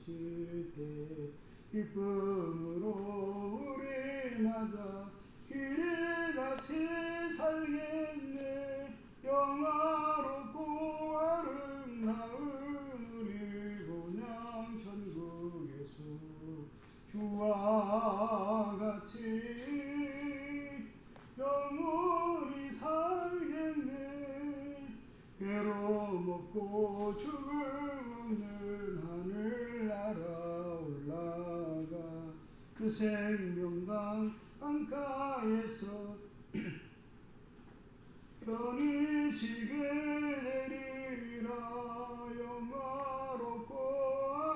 오실 때 기쁨으로 우리 맞아 길이같이 살겠네. 영화롭고 아름다운 우리 본향 천국에서 주와 같이 영원히 살겠네. 괴로움 없고 죽음 없는 하늘나라 올라가 그 생명강 강가에서 편히 쉬게 되리라. 영화롭고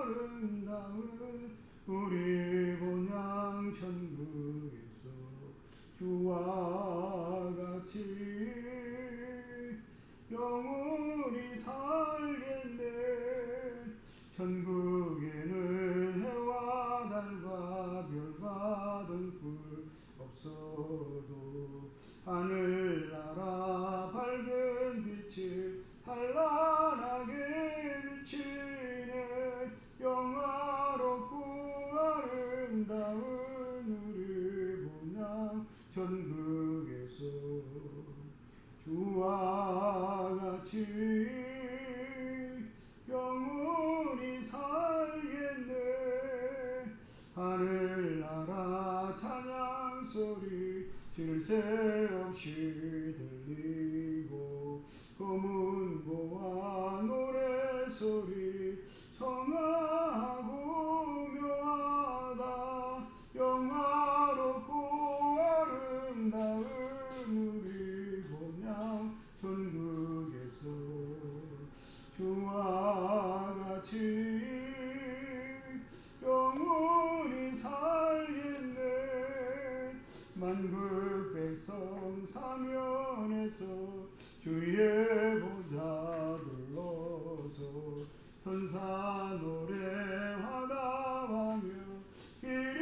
아름다운 우리 본향 천국에서 주와 같이 영원히 살겠네. 천국에는 해와 달과 별과 등불 없어도 하늘나라 밝은 빛을 찬란하게 비치네. 영화롭고 아름다운 우리 본향 천국에서 주와 같이 영원히 살겠네. 하늘나라 찬양 소리 쉴 새 없이 들리고 검은고와 노래소리 청하고 묘하다. 영화롭고 아름다운 우리 본향 천국에서 주와 같이 영원히 살겠네. 만국 백성 사면에서 주의 보좌 둘러서 천사 노래 화답하며 길이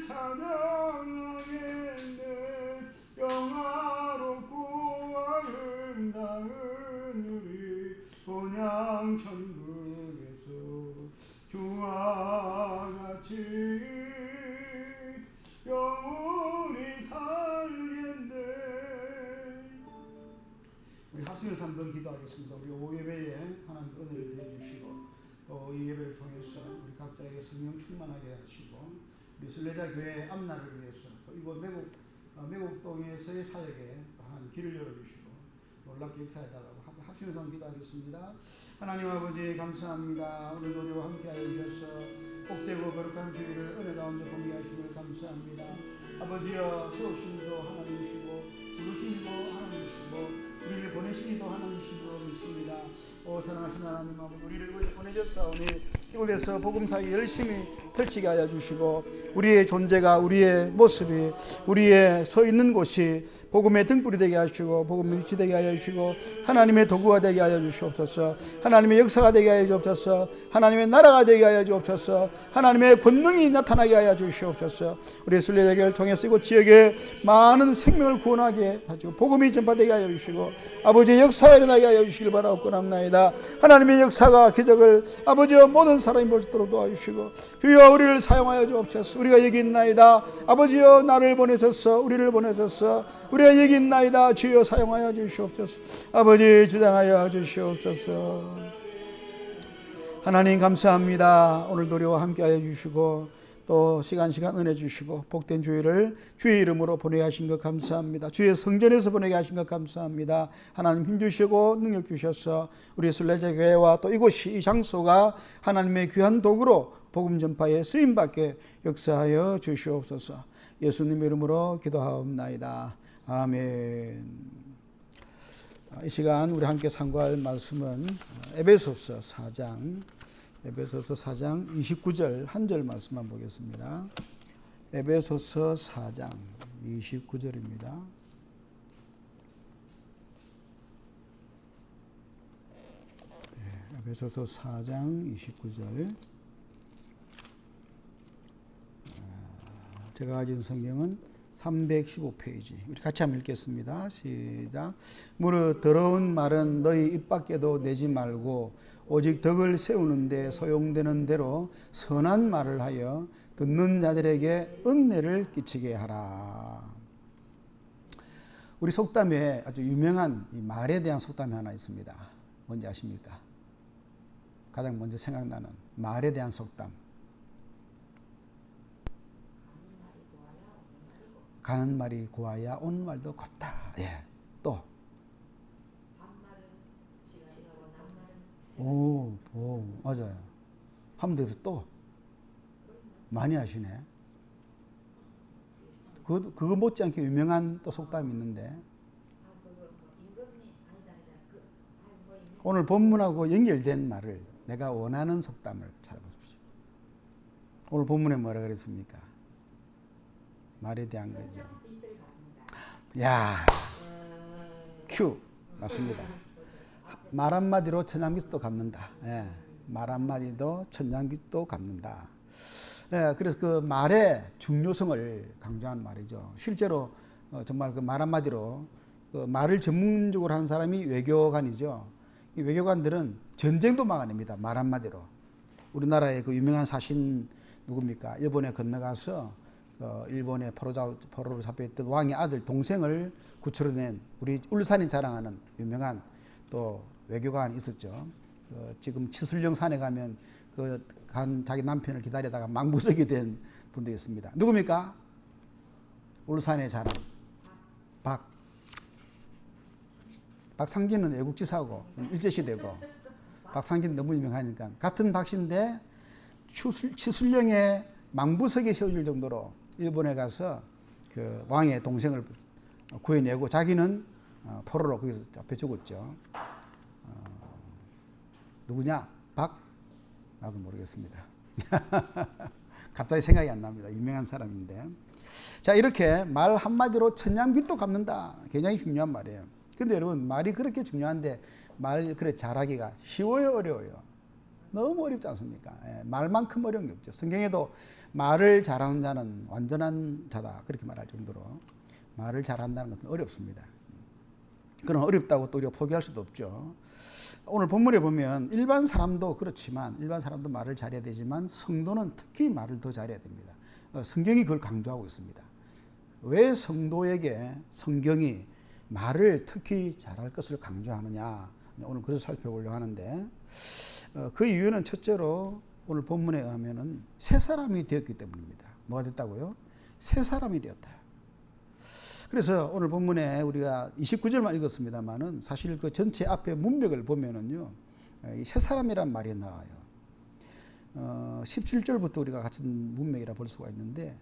찬양하겠네. 영화롭고 아름다운 우리 본향 천국에서 주와 같이 영원히 살겠네. 우리 합심해서 한번 기도하겠습니다. 우리 오예배에 하나님 은혜를 내주시고 또 이 예배를 통해서 우리 각자에게 성령 충만하게 하시고 우리 순례자 교회 앞날을 위해서 또 이곳 매국동에서의 사역에 하나님 길을 열어주시고 놀랍게 역사해달라고 합심해서 한번 기도하겠습니다. 하나님 아버지 감사합니다. 오늘도 우리와 함께하여 주셔서 복되고 거룩한 주일을 은혜다운 자 공개하시을 감사합니다. 아버지여 세우신 이도 하나님이시고 부르신 이도 하나님이시고 우리를 보내신 이도 하나님이신 줄 믿습니다. 오 사랑하신 하나님 아버지 우리를 보내셨사오니 이곳에서 복음사역 열심히 펼치게 하여 주시고 우리의 존재가 우리의 모습이 우리의 서 있는 곳이 복음의 등불이 되게 하시고 복음의 위치 되게 하여 주시고 하나님의 도구가 되게 하여 주시옵소서. 하나님의 역사가 되게 하여 주옵소서. 하나님의 나라가 되게 하여 주옵소서. 하나님의 권능이 나타나게 하여 주시옵소서. 우리 순례자교회를 통해서 이곳 지역에 많은 생명을 구원하게 하시고 복음이 전파되게 하여 주시고 아버지의 역사가 일어나게 하여 주시길 바라옵고 합나이다. 하나님의 역사가 기적을 아버지와 모든 사람이 볼 수 있도록 도와주시고 주여 우리를 사용하여 주옵소서. 우리가 여기 있나이다. 아버지여 나를 보내셔서 우리를 보내셔서 우리가 여기 있나이다. 주여 사용하여 주시옵소서. 아버지 주장하여 주시옵소서. 하나님 감사합니다. 오늘도 우리와 함께하여 주시고 또 시간 은혜 주시고 복된 주일을 주의 이름으로 보내게 하신 것 감사합니다. 주의 성전에서 보내게 하신 것 감사합니다. 하나님 힘주시고 능력 주셔서 우리 순례자교회와 또 이곳이 이 장소가 하나님의 귀한 도구로 복음 전파에 쓰임받게 역사하여 주시옵소서. 예수님 이름으로 기도하옵나이다. 아멘. 이 시간 우리 함께 상고할 말씀은 에베소서 4장 29절 한 절 말씀만 보겠습니다. 에베소서 4장 29절입니다. 에베소서 4장 29절. 제가 가진 성경은 315페이지. 우리 같이 한번 읽겠습니다. 시작. 무릇 더러운 말은 너희 입 밖에도 내지 말고 오직 덕을 세우는데 소용되는 대로 선한 말을 하여 듣는 자들에게 은혜를 끼치게 하라. 우리 속담에 아주 유명한 이 말에 대한 속담이 하나 있습니다. 뭔지 아십니까? 가장 먼저 생각나는 말에 대한 속담. 가는 말이 고와야 오는 말도 곱다. 예. 또. 오, 맞아요. 하면 되겠어. 또. 많이 하시네. 그거 못지않게 유명한 또 속담이 있는데. 오늘 본문하고 연결된 말을, 내가 원하는 속담을 찾아보십시오. 오늘 본문에 뭐라 그랬습니까? 말에 대한 거죠. 야, 큐. 맞습니다. 말 한마디로 천냥빚도 갚는다. 예, 말 한마디도 천냥빚도 갚는다. 예, 그래서 그 말의 중요성을 강조한 말이죠. 실제로 정말 그 말 한마디로 그 말을 전문적으로 하는 사람이 외교관이죠. 이 외교관들은 전쟁도 막아냅니다. 말 한마디로. 우리나라의 그 유명한 사신 누굽니까? 일본에 건너가서 일본의 포로로 잡혀있던 왕의 아들 동생을 구출해낸 우리 울산이 자랑하는 유명한 또 외교관이 있었죠. 지금 치술령 산에 가면 자기 남편을 기다리다가 망부석이 된 분도 있습니다. 누굽니까? 울산의 자랑 박상진은 애국지사고 일제시대고, 박상진 너무 유명하니까 같은 박씨인데 치술령에 망부석이 세워질 정도로 일본에 가서 그 왕의 동생을 구해내고 자기는 포로로 거기서 잡혀 죽었죠. 누구냐? 나도 모르겠습니다. 갑자기 생각이 안 납니다. 유명한 사람인데. 자, 이렇게 말 한마디로 천냥빚도 갚는다. 굉장히 중요한 말이에요. 근데 여러분, 말이 그렇게 중요한데 말 그래 잘하기가 쉬워요, 어려워요? 너무 어렵지 않습니까? 예, 말만큼 어려운 게 없죠. 성경에도 말을 잘하는 자는 완전한 자다, 그렇게 말할 정도로 말을 잘한다는 것은 어렵습니다. 그럼 어렵다고 또 우리가 포기할 수도 없죠. 오늘 본문에 보면 일반 사람도 그렇지만, 일반 사람도 말을 잘해야 되지만 성도는 특히 말을 더 잘해야 됩니다. 성경이 그걸 강조하고 있습니다. 왜 성도에게 성경이 말을 특히 잘할 것을 강조하느냐, 오늘 그래서 살펴보려고 하는데, 그 이유는 첫째로 오늘 본문에 의하면은 새 사람이 되었기 때문입니다. 뭐가 됐다고요? 새 사람이 되었다. 그래서 오늘 본문에 우리가 29절만 읽었습니다만은 사실 그 전체 앞에 문맥을 보면은요, 새 사람이란 말이 나와요. 17절부터 우리가 같은 문맥이라 볼 수가 있는데,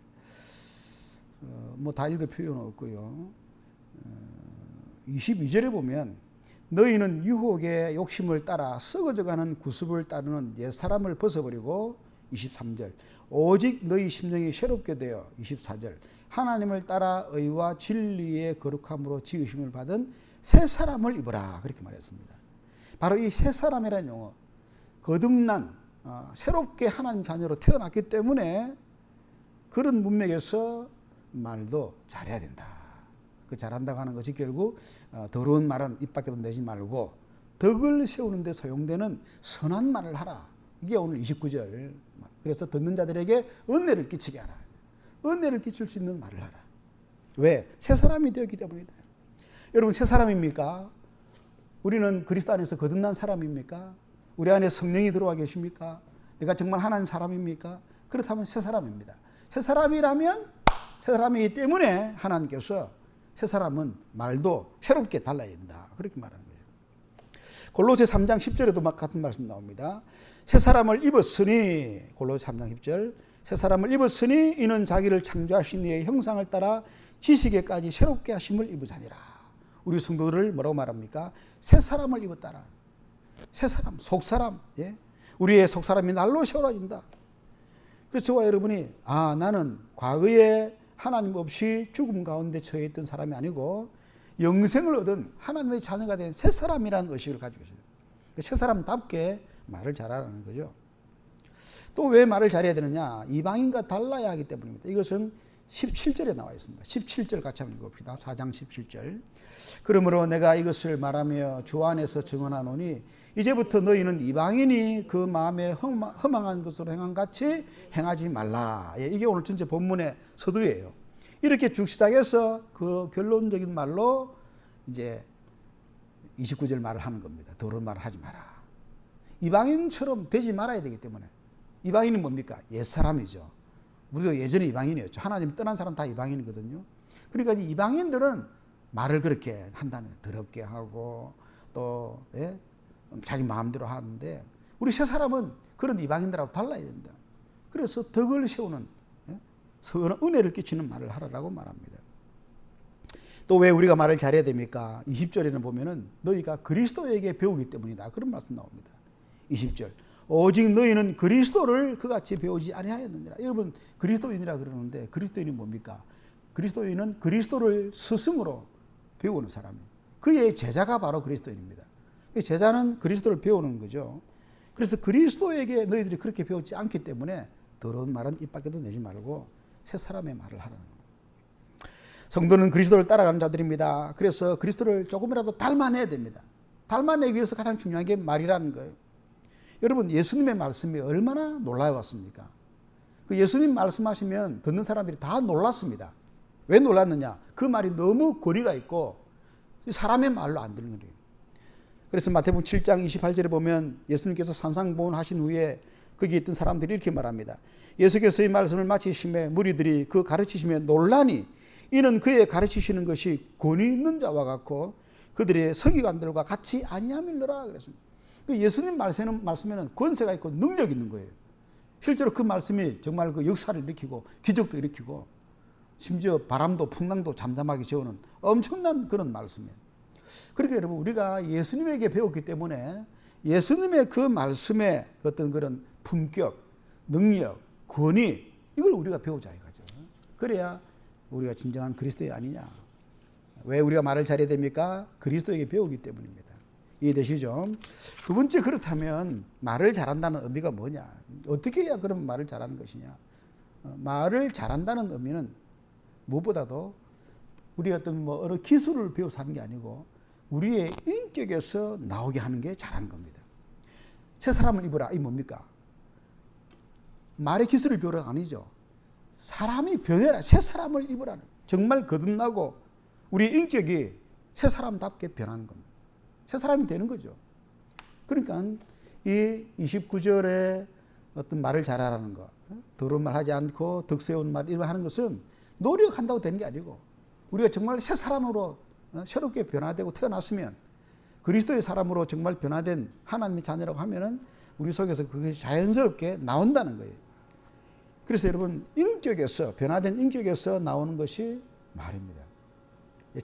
뭐 다 읽을 필요는 없고요. 22절에 보면 너희는 유혹의 욕심을 따라 썩어져가는 구습을 따르는 옛사람을 벗어버리고, 23절 오직 너희 심령이 새롭게 되어, 24절 하나님을 따라 의와 진리의 거룩함으로 지으심을 받은 새 사람을 입어라, 그렇게 말했습니다. 바로 이 새 사람이라는 용어, 거듭난 새롭게 하나님 자녀로 태어났기 때문에 그런 문맥에서 말도 잘해야 된다. 그 잘한다고 하는 것이 결국 더러운 말은 입 밖에도 내지 말고 덕을 세우는 데 소용되는 선한 말을 하라. 이게 오늘 29절. 그래서 듣는 자들에게 은혜를 끼치게 하라. 은혜를 끼칠 수 있는 말을 하라. 왜? 새 사람이 되었기 때문이다. 여러분, 새 사람입니까? 우리는 그리스도 안에서 거듭난 사람입니까? 우리 안에 성령이 들어와 계십니까? 내가 정말 하나님 사람입니까? 그렇다면 새 사람입니다. 새 사람이라면, 새 사람이기 때문에 하나님께서 새 사람은 말도 새롭게 달라야 된다, 그렇게 말하는 거죠. 골로새 3장 10절에도 같은 말씀 나옵니다. 새 사람을 입었으니, 골로새 3장 10절, 새 사람을 입었으니 이는 자기를 창조하신 이의 형상을 따라 지식에까지 새롭게 하심을 입으자니라. 우리 성도들을 뭐라고 말합니까? 새 사람을 입었다라. 새 사람, 속사람, 예? 우리의 속사람이 날로 세워진다. 그래서 저와 여러분이 나는 과거에 하나님 없이 죽음 가운데 처해 있던 사람이 아니고 영생을 얻은 하나님의 자녀가 된 새 사람이라는 의식을 가지고 있어요. 새 사람답게 말을 잘하라는 거죠. 또 왜 말을 잘해야 되느냐? 이방인과 달라야 하기 때문입니다. 이것은 17절에 나와 있습니다. 17절 같이 한번 읽어봅시다. 4장 17절. 그러므로 내가 이것을 말하며 주 안에서 증언하노니 이제부터 너희는 이방인이 그 마음에 허망한 것으로 행한 같이 행하지 말라. 이게 오늘 전체 본문의 서두예요. 이렇게 쭉 시작해서 그 결론적인 말로 이제 29절 말을 하는 겁니다. 더러운 말을 하지 마라. 이방인처럼 되지 말아야 되기 때문에. 이방인이 뭡니까? 옛사람이죠. 우리도 예전에 이방인이었죠. 하나님 떠난 사람 다 이방인이거든요. 그러니까 이방인들은 말을 그렇게 한다는 거예요. 더럽게 하고 또 자기 마음대로 하는데 우리 새 사람은 그런 이방인들하고 달라야 된다. 그래서 덕을 세우는 은혜를 끼치는 말을 하라고 말합니다. 또 왜 우리가 말을 잘해야 됩니까? 20절에는 보면은 너희가 그리스도에게 배우기 때문이다. 그런 말씀 나옵니다. 20절. 오직 너희는 그리스도를 그같이 배우지 아니하였느니라. 여러분 그리스도인이라 그러는데 그리스도인이 뭡니까? 그리스도인은 그리스도를 스승으로 배우는 사람이에요. 그의 제자가 바로 그리스도인입니다. 제자는 그리스도를 배우는 거죠. 그래서 그리스도에게 너희들이 그렇게 배우지 않기 때문에 더러운 말은 입 밖에도 내지 말고 새 사람의 말을 하라는 거예요. 성도는 그리스도를 따라가는 자들입니다. 그래서 그리스도를 조금이라도 닮아내야 됩니다. 닮아내기 위해서 가장 중요한 게 말이라는 거예요. 여러분 예수님의 말씀이 얼마나 놀라웠습니까? 그 예수님 말씀하시면 듣는 사람들이 다 놀랐습니다. 왜 놀랐느냐? 그 말이 너무 거리가 있고 사람의 말로 안 들리는 거예요. 그래서 마태복음 7장 28절에 보면 예수님께서 산상보훈하신 후에 거기에 있던 사람들이 이렇게 말합니다. 예수께서 이 말씀을 마치심에 무리들이 그 가르치심에 놀라니 이는 그의 가르치시는 것이 권위 있는 자와 같고 그들의 서기관들과 같이 아니함이니라 그랬습니다. 예수님 말씀에는 권세가 있고 능력이 있는 거예요. 실제로 그 말씀이 정말 그 역사를 일으키고 기적도 일으키고 심지어 바람도 풍랑도 잠잠하게 재우는 엄청난 그런 말씀이에요. 그러니까 여러분 우리가 예수님에게 배웠기 때문에 예수님의 그 말씀의 어떤 그런 품격, 능력, 권위 이걸 우리가 배우자 이거죠. 그래야 우리가 진정한 그리스도의 아니냐. 왜 우리가 말을 잘해야 됩니까? 그리스도에게 배우기 때문입니다. 이해되시죠? 두 번째 그렇다면 말을 잘한다는 의미가 뭐냐? 어떻게 해야 그럼 말을 잘하는 것이냐? 말을 잘한다는 의미는 무엇보다도 우리 어떤 어느 기술을 배워서 하는 게 아니고 우리의 인격에서 나오게 하는 게 잘하는 겁니다. 새 사람을 입으라. 이 뭡니까? 말의 기술을 배우라가 아니죠. 사람이 변해라. 새 사람을 입으라. 정말 거듭나고 우리 인격이 새 사람답게 변하는 겁니다. 새 사람이 되는 거죠. 그러니까 이 29절에 어떤 말을 잘하라는 것, 더러운 말 하지 않고 덕세운 말 이런 하는 것은 노력한다고 되는 게 아니고 우리가 정말 새 사람으로 새롭게 변화되고 태어났으면 그리스도의 사람으로 정말 변화된 하나님의 자녀라고 하면은 우리 속에서 그것이 자연스럽게 나온다는 거예요. 그래서 여러분 인격에서 변화된 인격에서 나오는 것이 말입니다.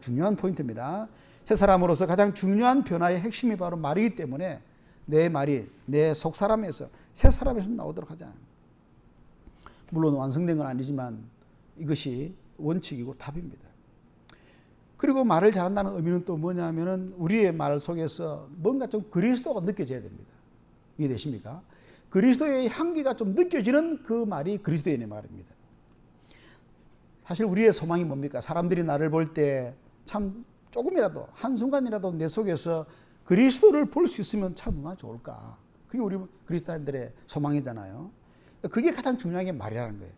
중요한 포인트입니다. 새 사람으로서 가장 중요한 변화의 핵심이 바로 말이기 때문에 내 말이 내 속 사람에서 새 사람에서 나오도록 하잖아요. 물론 완성된 건 아니지만 이것이 원칙이고 답입니다. 그리고 말을 잘한다는 의미는 또 뭐냐면은 우리의 말 속에서 뭔가 좀 그리스도가 느껴져야 됩니다. 이해되십니까? 그리스도의 향기가 좀 느껴지는 그 말이 그리스도인의 말입니다. 사실 우리의 소망이 뭡니까? 사람들이 나를 볼 때 참 조금이라도 한순간이라도 내 속에서 그리스도를 볼 수 있으면 참 얼마나 좋을까. 그게 우리 그리스도인들의 소망이잖아요. 그게 가장 중요한 게 말이라는 거예요.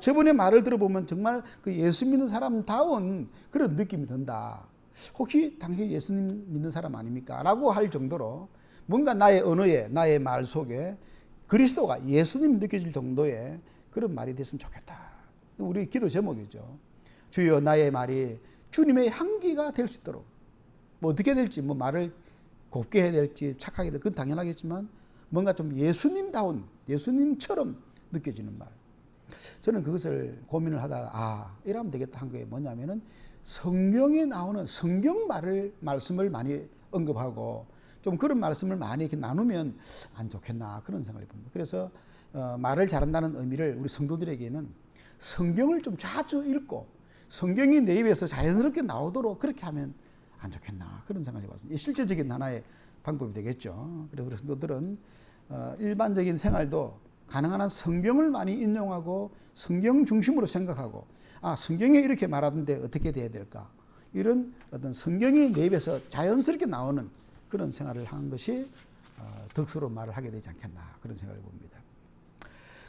저번에 말을 들어보면 정말 그 예수 믿는 사람다운 그런 느낌이 든다. 혹시 당신 예수님 믿는 사람 아닙니까? 라고 할 정도로 뭔가 나의 언어에 나의 말 속에 그리스도가 예수님 느껴질 정도의 그런 말이 됐으면 좋겠다. 우리 기도 제목이죠. 주여 나의 말이 주님의 향기가 될 수 있도록 뭐 어떻게 될지 뭐 말을 곱게 해야 될지 착하게 될지 그건 당연하겠지만 뭔가 좀 예수님다운 예수님처럼 느껴지는 말. 저는 그것을 고민을 하다가 이러면 되겠다 한 게 뭐냐면은 성경에 나오는 성경 말씀을 많이 언급하고 좀 그런 말씀을 많이 이렇게 나누면 안 좋겠나 그런 생각이 듭니다. 그래서 말을 잘한다는 의미를 우리 성도들에게는 성경을 좀 자주 읽고 성경이 내 입에서 자연스럽게 나오도록 그렇게 하면 안 좋겠나 그런 생각을 해봤습니다. 실질적인 하나의 방법이 되겠죠. 그래서 우리 성도들은 일반적인 생활도 가능한 한 성경을 많이 인용하고 성경 중심으로 생각하고 성경에 이렇게 말하던데 어떻게 돼야 될까 이런 어떤 성경이 내 입에서 자연스럽게 나오는 그런 생활을 하는 것이 덕스러운 말을 하게 되지 않겠나 그런 생각을 봅니다.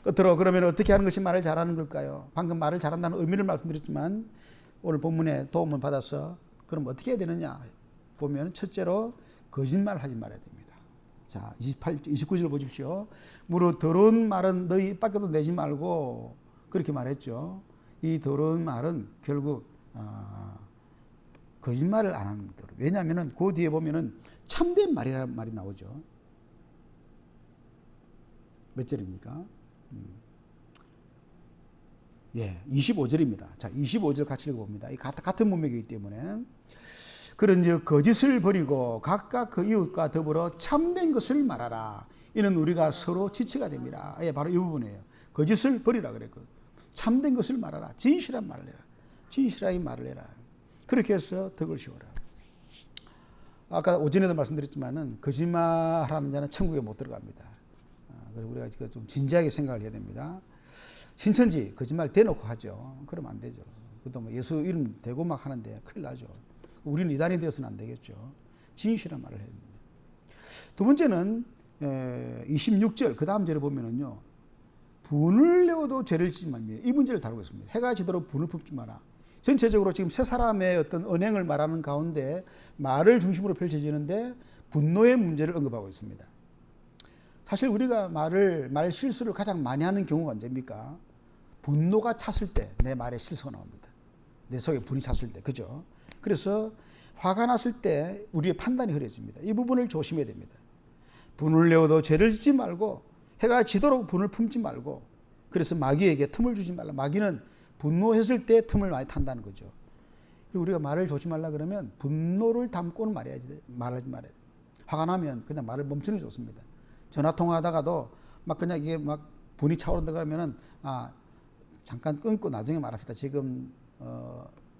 끝으로 그러면 어떻게 하는 것이 말을 잘하는 걸까요? 방금 말을 잘한다는 의미를 말씀드렸지만 오늘 본문에 도움을 받아서 그럼 어떻게 해야 되느냐 보면 첫째로 거짓말 하지 말아야 됩니다. 자, 29절 보십시오. 무릇 더러운 말은 너희 입 밖에도 내지 말고 그렇게 말했죠. 이 더러운 말은 결국 거짓말을 안 하는 거예요. 왜냐하면 그 뒤에 보면은 참된 말이라는 말이 나오죠. 몇 절입니까? 25절입니다. 자, 25절 같이 읽어봅니다. 같은 문맥이기 때문에. 그런즉 거짓을 버리고 각각 그 이웃과 더불어 참된 것을 말하라. 이는 우리가 서로 지체가 됩니다. 바로 이 부분이에요. 거짓을 버리라 그랬거든요. 참된 것을 말하라. 진실한 말을 해라. 진실하게 말을 해라. 그렇게 해서 덕을 세워라. 아까 오전에도 말씀드렸지만은 거짓말하는 자는 천국에 못 들어갑니다. 그리고 우리가 좀 진지하게 생각을 해야 됩니다. 신천지 거짓말 대놓고 하죠. 그러면 안 되죠. 그것도 뭐 예수 이름 대고 막 하는데 큰일 나죠. 우리는 이단이 되어서는 안 되겠죠. 진실한 말을 해야 됩니다. 두 번째는 26절 그 다음 절에 보면은요. 분을 내어도 죄를 짓지 말며 이 문제를 다루고 있습니다. 해가 지도록 분을 품지 마라. 전체적으로 지금 세 사람의 어떤 언행을 말하는 가운데 말을 중심으로 펼쳐지는데 분노의 문제를 언급하고 있습니다. 사실 우리가 말 실수를 가장 많이 하는 경우가 언제입니까? 분노가 찼을 때 내 말에 실수가 나옵니다. 내 속에 분이 찼을 때. 그죠? 그래서 화가 났을 때 우리의 판단이 흐려집니다. 이 부분을 조심해야 됩니다. 분을 내어도 죄를 짓지 말고 해가 지도록 분을 품지 말고 그래서 마귀에게 틈을 주지 말라. 마귀는 분노했을 때 틈을 많이 탄다는 거죠. 그리고 우리가 말을 조심하려 그러면 분노를 담고는 말하지 말아야 돼. 화가 나면 그냥 말을 멈추는 게 좋습니다. 전화 통화하다가도 막 그냥 이게 막 분이 차오른다 그러면은 잠깐 끊고 나중에 말합시다. 지금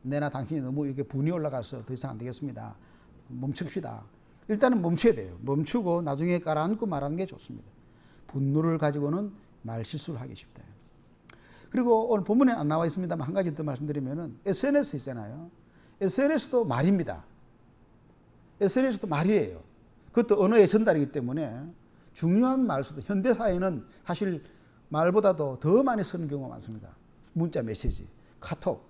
내나 당신이 너무 이게 분이 올라가서 더 이상 안 되겠습니다. 멈춥시다. 일단은 멈춰야 돼요. 멈추고 나중에 깔아앉고 말하는 게 좋습니다. 분노를 가지고는 말 실수를 하기 쉽다. 그리고 오늘 본문에 안 나와 있습니다만 한 가지 더 말씀드리면은 SNS 있잖아요. SNS도 말입니다. SNS도 말이에요. 그것도 언어의 전달이기 때문에 중요한 말수도 현대 사회는 사실 말보다도 더 많이 쓰는 경우가 많습니다. 문자 메시지, 카톡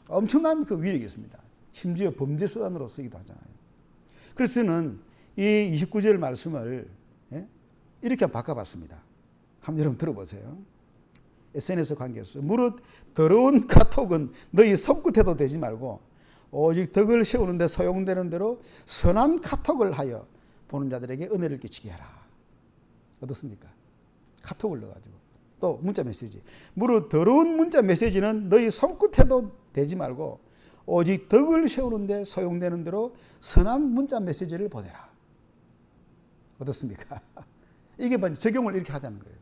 엄청난 그 위력이 있습니다. 심지어 범죄 수단으로 쓰기도 하잖아요. 그래서 저는 이 29절 말씀을 이렇게 바꿔봤습니다. 한번 여러분 들어보세요. SNS 관계에서 무릇 더러운 카톡은 너희 손끝에도 대지 말고 오직 덕을 세우는 데 소용되는 대로 선한 카톡을 하여 보는 자들에게 은혜를 끼치게 하라. 어떻습니까? 카톡을 넣어가지고 또 문자 메시지 무릇 더러운 문자 메시지는 너희 손끝에도 대지 말고 오직 덕을 세우는 데 소용되는 대로 선한 문자 메시지를 보내라. 어떻습니까? 이게 적용을 이렇게 하자는 거예요.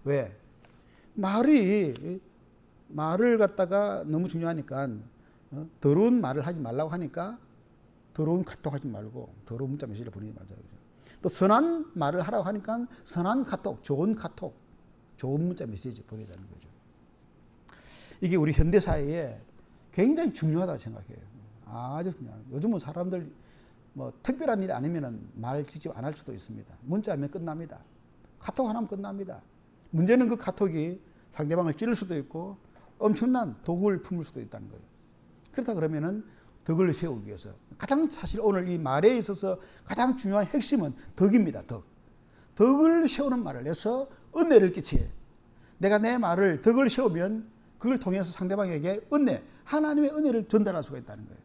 왜? 말을 갖다가 너무 중요하니까 더러운 말을 하지 말라고 하니까 더러운 카톡 하지 말고 더러운 문자 메시지를 보내지 말자고. 또 선한 말을 하라고 하니까 선한 카톡, 좋은 문자 메시지 보내자는 거죠. 이게 우리 현대 사회에 굉장히 중요하다고 생각해요. 아주 중요합니다. 요즘은 사람들 뭐 특별한 일이 아니면은 말 직접 안 할 수도 있습니다. 문자하면 끝납니다. 카톡 하나면 끝납니다. 문제는 그 카톡이 상대방을 찌를 수도 있고 엄청난 독을 품을 수도 있다는 거예요. 그렇다 그러면은 덕을 세우기 위해서 가장 사실 오늘 이 말에 있어서 가장 중요한 핵심은 덕입니다. 덕을 세우는 말을 해서 은혜를 끼치게. 내가 내 말을 덕을 세우면 그걸 통해서 상대방에게 하나님의 은혜를 전달할 수가 있다는 거예요.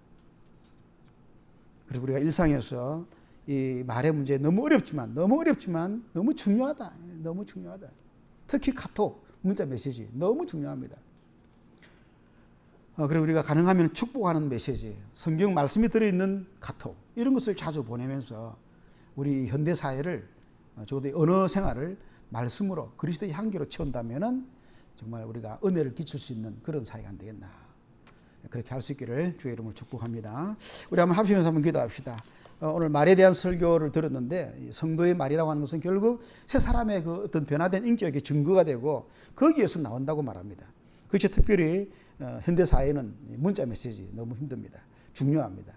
그리고 우리가 일상에서 이 말의 문제 너무 어렵지만 너무 중요하다. 너무 중요하다. 특히 카톡, 문자 메시지 너무 중요합니다. 그리고 우리가 가능하면 축복하는 메시지, 성경 말씀이 들어있는 카톡 이런 것을 자주 보내면서 우리 현대 사회를 적어도 언어 생활을 말씀으로 그리스도의 향기로 채운다면은 정말 우리가 은혜를 끼칠 수 있는 그런 사회가 안 되겠나. 그렇게 할 수 있기를 주의 이름으로 축복합니다. 우리 한번 합심해서 한번 기도합시다. 오늘 말에 대한 설교를 들었는데 성도의 말이라고 하는 것은 결국 세 사람의 그 어떤 변화된 인격의 증거가 되고 거기에서 나온다고 말합니다. 그것이 특별히 현대 사회는 문자 메시지 너무 힘듭니다. 중요합니다.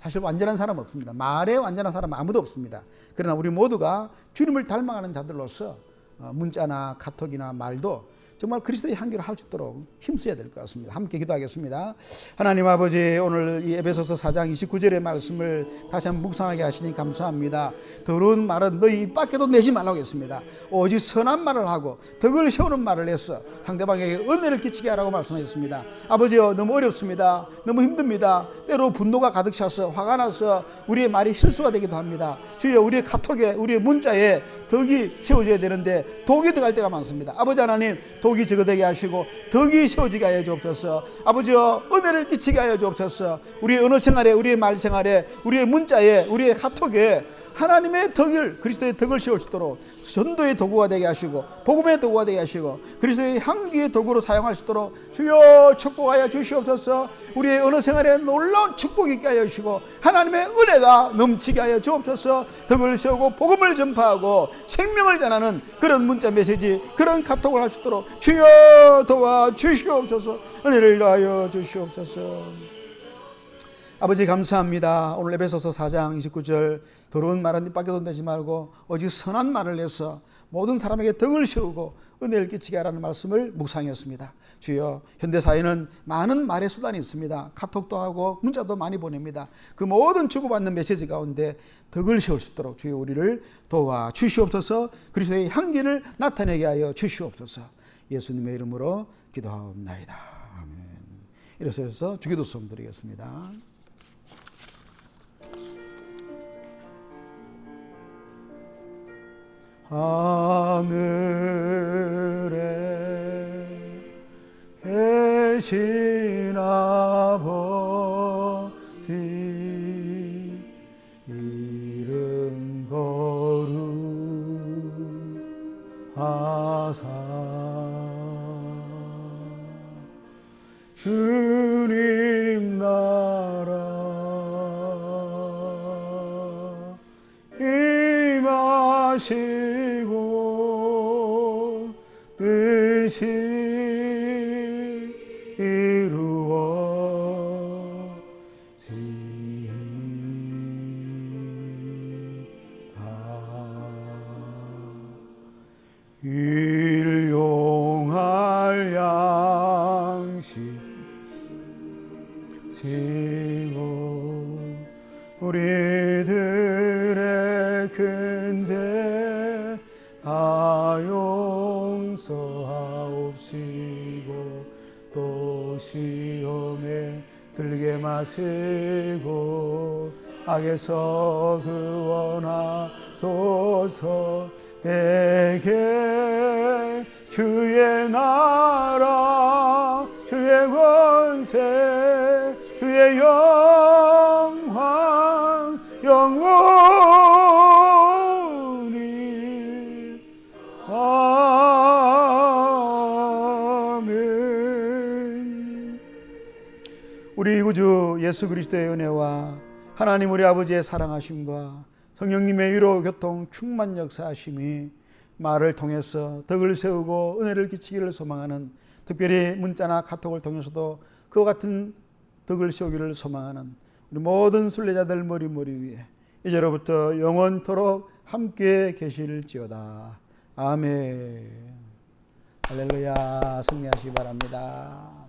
사실 완전한 사람은 없습니다. 말에 완전한 사람은 아무도 없습니다. 그러나 우리 모두가 주님을 닮아가는 자들로서 문자나 카톡이나 말도 정말 그리스도의 향기를 할 수 있도록 힘써야 될 것 같습니다. 함께 기도하겠습니다. 하나님 아버지, 오늘 이 에베소서 4장 29절의 말씀을 다시 한번 묵상하게 하시니 감사합니다. 더러운 말은 너희 입 밖에도 내지 말라고 했습니다. 오직 선한 말을 하고 덕을 세우는 말을 해서 상대방에게 은혜를 끼치게 하라고 말씀하셨습니다. 아버지요, 너무 어렵습니다. 너무 힘듭니다. 때로 분노가 가득 차서 화가 나서 우리의 말이 실수가 되기도 합니다. 주여, 우리의 카톡에, 우리의 문자에 덕이 세워져야 되는데 독이 들어갈 때가 많습니다. 아버지 하나님, 독이 적어되게 하시고 덕이 세워지게 하여 주옵소서. 아버지여, 은혜를 끼치게 하여 주옵소서. 우리의 언어 생활에, 우리의 말 생활에, 우리의 문자에, 우리의 카톡에 하나님의 덕을, 그리스도의 덕을 세울 수 있도록 전도의 도구가 되게 하시고 복음의 도구가 되게 하시고 그리스도의 향기의 도구로 사용할 수 있도록 주여 축복하여 주시옵소서. 우리의 언어 생활에 놀라운 축복이 있게 하여 주시고 하나님의 은혜가 넘치게 하여 주옵소서. 덕을 세우고 복음을 전파하고 생명을 전하는 그런 문자 메시지, 그런 카톡을 할 수 있도록 주여 도와주시옵소서. 은혜를 더하여 주시옵소서. 아버지 감사합니다. 오늘 에베소서 4장 29절 더러운 말은 입 밖에도 내지 말고 오직 선한 말을 내서 모든 사람에게 덕을 세우고 은혜를 끼치게 하라는 말씀을 묵상했습니다. 주여, 현대사회는 많은 말의 수단이 있습니다. 카톡도 하고 문자도 많이 보냅니다. 그 모든 주고받는 메시지 가운데 덕을 세울 수 있도록 주여 우리를 도와주시옵소서. 그리스도의 향기를 나타내게 하여 주시옵소서. 예수님의 이름으로 기도하옵나이다. 아멘. 이래서 주기도 수송 드리겠습니다. 하늘에 계신 아버지 이름 거룩하사 주님 나라 임하시고 뜻이 이루어지다. 일용할 양식 지고 우리들의 근죄 다 용서하옵시고 또 시험에 들게 마시고 악에서 구원하소서. 내게 주의 나라 주의 권세 주의 영광 영원히 아멘. 우리 구주 예수 그리스도의 은혜와 하나님 우리 아버지의 사랑하심과 성령님의 위로 교통 충만 역사하심이 말을 통해서 덕을 세우고 은혜를 끼치기를 소망하는, 특별히 문자나 카톡을 통해서도 그와 같은 덕을 세우기를 소망하는 우리 모든 순례자들 머리 위에 이제로부터 영원토록 함께 계실지어다. 아멘. 할렐루야. 승리하시기 바랍니다.